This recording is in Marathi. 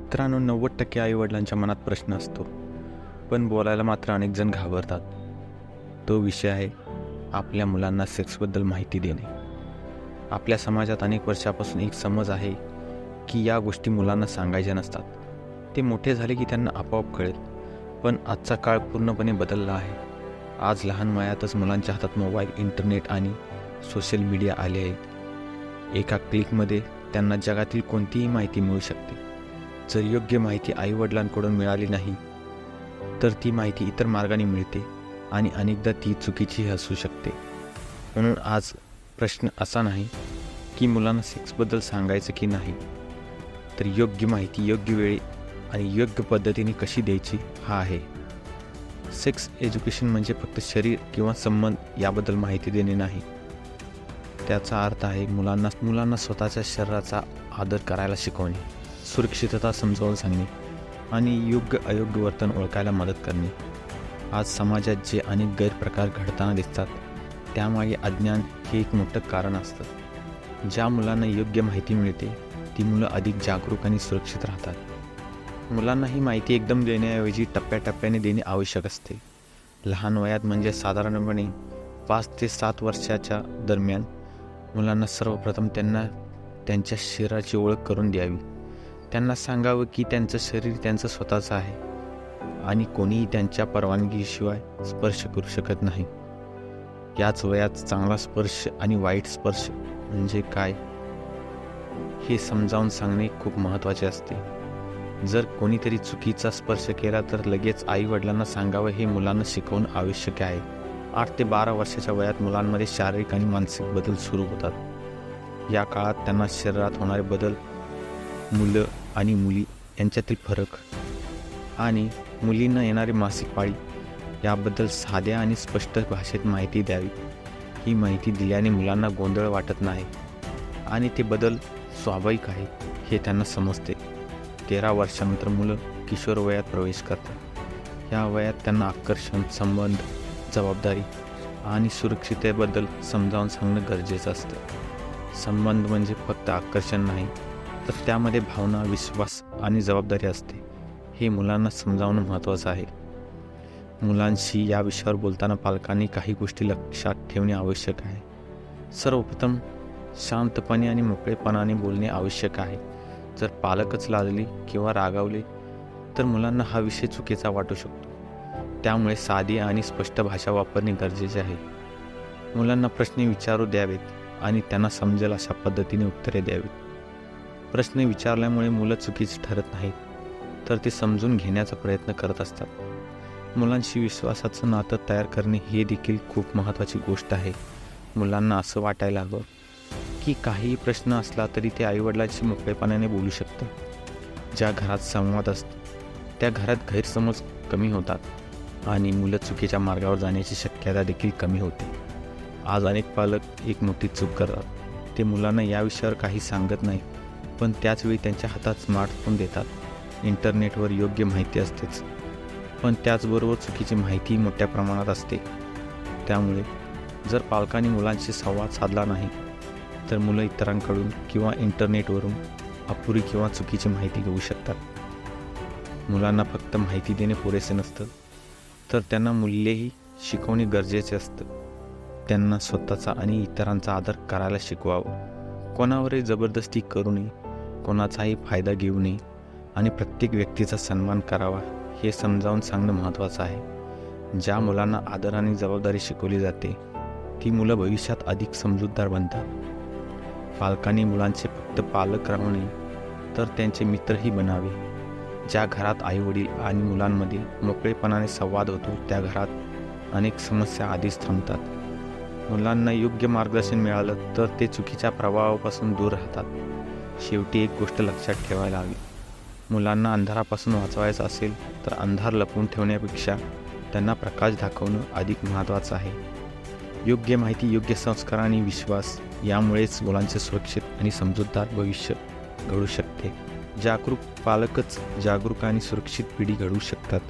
मित्रांनो, 90% आईवडिलांच्या मनात प्रश्न असतो, पण बोलायला मात्र अनेक जण घाबरतात. तो विषय आहे आपल्या मुलांना सेक्सबद्दल माहिती देणे. आपल्या समाजात अनेक वर्षापासून एक समज आहे की या गोष्टी मुलांना सांगायच्या नसतात. ते मोठे झाले की त्यांना आपोआप कळेल. पण आजचा काळ पूर्णपणे बदलला आहे. आज लहान वयातच मुलांच्या हातात मोबाईल, इंटरनेट आणि सोशल मीडिया आले आहेत. एका क्लिकमध्ये त्यांना जगातील कोणतीही माहिती मिळू शकते. जर योग्य माहिती आईवडिलांकडून मिळाली नाही तर ती माहिती इतर मार्गाने मिळते आणि अनेकदा ती चुकीचीही असू शकते. म्हणून आज प्रश्न असा नाही की मुलांना सेक्सबद्दल सांगायचं की नाही, तर योग्य माहिती योग्य वेळी आणि योग्य पद्धतीने कशी द्यायची हा आहे. सेक्स एज्युकेशन म्हणजे फक्त शरीर किंवा संबंध याबद्दल माहिती देणे नाही. त्याचा अर्थ आहे मुलांना स्वतःच्या शरीराचा आदर करायला शिकवणे, सुरक्षितता समजावून सांगणे आणि योग्य अयोग्य वर्तन ओळखायला मदत करणे. आज समाजात जे अनेक गैरप्रकार घडताना दिसतात त्यामागे अज्ञान हे एक मोठं कारण असतं. ज्या मुलांना योग्य माहिती मिळते ती मुलं अधिक जागरूक आणि सुरक्षित राहतात. मुलांना ही माहिती एकदम देण्याऐवजी टप्प्याटप्प्याने देणे आवश्यक असते. लहान वयात म्हणजे साधारणपणे 5 ते 7 वर्षाच्या दरम्यान मुलांना सर्वप्रथम त्यांच्या शरीराची ओळख करून द्यावी. त्यांना सांगावं की त्यांचं शरीर त्यांचं स्वतःचं आहे आणि कोणीही त्यांच्या परवानगीशिवाय स्पर्श करू शकत नाही. याच वयात चांगला स्पर्श आणि वाईट स्पर्श म्हणजे काय हे समजावून सांगणे खूप महत्त्वाचे असते. जर कोणीतरी चुकीचा स्पर्श केला तर लगेच आईवडिलांना सांगावं हे मुलांना शिकवणं आवश्यक आहे. 8 ते 12 वर्षाच्या वयात मुलांमध्ये शारीरिक आणि मानसिक बदल सुरू होतात. या काळात त्यांना शरीरात होणारे बदल, मुलं आणि मुली यांच्यातील फरक आणि मुलींना येणारी मासिक पाळी याबद्दल साध्या आणि स्पष्ट भाषेत माहिती द्यावी. ही माहिती दिल्याने मुलांना गोंधळ वाटत नाही आणि ते बदल स्वाभाविक आहे हे त्यांना समजते. 13 वर्षानंतर मुलं किशोर वयात प्रवेश करतात. या वयात त्यांना आकर्षण, संबंध, जबाबदारी आणि सुरक्षिततेबद्दल समजावून सांगणं गरजेचं असतं. संबंध म्हणजे फक्त आकर्षण नाही, तर त्यामध्ये भावना, विश्वास आणि जबाबदारी असते. हे मुलांना समजावणं महत्त्वाचं आहे. मुलांशी या विषयावर बोलताना पालकांनी काही गोष्टी लक्षात ठेवणे आवश्यक आहे. सर्वप्रथम शांतपणे आणि मोकळेपणाने बोलणे आवश्यक आहे. जर पालकच लाजले किंवा रागावले तर मुलांना हा विषय चुकीचा वाटू शकतो. त्यामुळे साधी आणि स्पष्ट भाषा वापरणे गरजेचे आहे. मुलांना प्रश्न विचारू द्यावेत आणि त्यांना समजेल अशा पद्धतीने उत्तरे द्यावीत. प्रश्न विचारल्यामुळे मुलं चुकीची ठरत नाहीत, तर ते समजून घेण्याचा प्रयत्न करत असतात. मुलांशी विश्वासाचं नातं तयार करणे हे देखील खूप महत्त्वाची गोष्ट आहे. मुलांना असं वाटायला हवं की काहीही प्रश्न असला तरी ते आईवडिलांशी मोकळेपणाने बोलू शकतात. ज्या घरात संवाद असतो त्या घरात गैरसमज कमी होतात आणि मुलं चुकीच्या मार्गावर जाण्याची शक्यता देखील कमी होते. आज अनेक पालक एक मोठी चूक करतात. ते मुलांना या विषयावर काही सांगत नाही, पण त्याचवेळी त्यांच्या हातात स्मार्टफोन देतात. इंटरनेटवर योग्य माहिती असतेच, पण त्याचबरोबर चुकीची माहिती मोठ्या प्रमाणात असते. त्यामुळे जर पालकांनी मुलांशी संवाद साधला नाही तर मुलं इतरांकडून किंवा इंटरनेटवरून अपुरी किंवा चुकीची माहिती घेऊ शकतात. मुलांना फक्त माहिती देणे पुरेसे नसतं, तर त्यांना मूल्यही शिकवणे गरजेचे असतं. त्यांना स्वतःचा आणि इतरांचा आदर करायला शिकवावं. कोणावरही जबरदस्ती करू नये, कोणाचाही फायदा घेऊ नये आणि प्रत्येक व्यक्तीचा सन्मान करावा हे समजावून सांगणं महत्त्वाचं आहे. ज्या मुलांना आदर आणि जबाबदारी शिकवली जाते ती मुलं भविष्यात अधिक समजूतदार बनतात. पालकांनी मुलांचे फक्त पालक राहू नये, तर त्यांचे मित्रही बनावे. ज्या घरात आईवडील आणि मुलांमध्ये मोकळेपणाने संवाद होतो त्या घरात अनेक समस्या आधीच थांबतात. मुलांना योग्य मार्गदर्शन मिळालं तर ते चुकीच्या प्रभावापासून दूर राहतात. शेवटी एक गोष्ट लक्षात ठेवायला हवी, मुलांना अंधारापासून वाचवायचं असेल तर अंधार लपवून ठेवण्यापेक्षा त्यांना प्रकाश दाखवणं अधिक महत्त्वाचं आहे. योग्य माहिती, योग्य संस्कार आणि विश्वास यामुळेच मुलांचे सुरक्षित आणि समजूतदार भविष्य घडू शकते. जागरूक पालकच जागरूक आणि सुरक्षित पिढी घडवू शकतात.